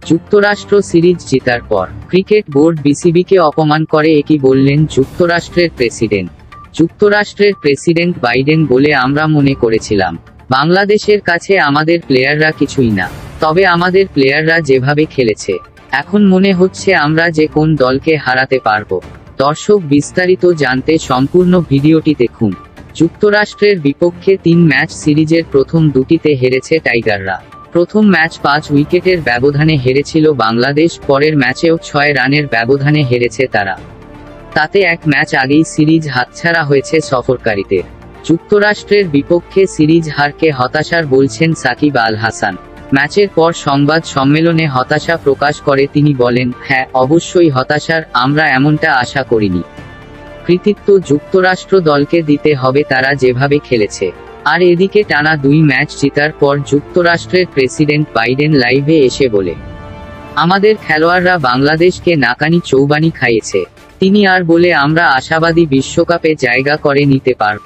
যুক্তরাষ্ট্র সিরিজ জেতার পর ক্রিকেট বোর্ড বিসিবিকে অপমান করে, একই বললেন যুক্তরাষ্ট্রের প্রেসিডেন্ট। যুক্তরাষ্ট্রের প্রেসিডেন্ট বাইডেন বলে, আমরা মনে করেছিলাম বাংলাদেশের কাছে আমাদের প্লেয়াররা কিছুই না, তবে আমাদের প্লেয়াররা যেভাবে খেলেছে এখন মনে হচ্ছে আমরা যে কোন দলকে হারাতে পারবো। দর্শক, বিস্তারিত জানতে সম্পূর্ণ ভিডিওটি দেখুন। যুক্তরাষ্ট্রের বিপক্ষে 3 ম্যাচ সিরিজের প্রথম দুটিতে হেরেছে টাইগাররা। প্রথম ম্যাচ 5 উইকেটের ব্যবধানে হেরেছিল বাংলাদেশ, পরের ম্যাচেও 6 রানের ব্যবধানে হেরেছে তারা। তাতে এক ম্যাচ আগেই সিরিজ হাতছাড়া হয়েছে সফরকারীদের। যুক্তরাষ্ট্রের বিপক্ষে সিরিজ হারকে হতাশার বলছেন সাকিব আল হাসান। ম্যাচের পর সংবাদ সম্মেলনে হতাশা প্রকাশ করে তিনি বলেন, হ্যাঁ, অবশ্যই হতাশার, আমরা এমনটা আশা করিনি। কৃতিত্ব যুক্তরাষ্ট্র দলকে দিতে হবে, তারা যেভাবে খেলেছে। আর এদিকে টানা 2 ম্যাচ জেতার পর যুক্তরাষ্ট্রের প্রেসিডেন্ট বাইডেন লাইভে এসে বলে, আমাদের খেলোয়াড়রা বাংলাদেশকে নাকানি চৌবানি খাইয়েছে। তিনি আর বলে, আমরা আশাবাদী বিশ্বকাপে জায়গা করে নিতে পারব।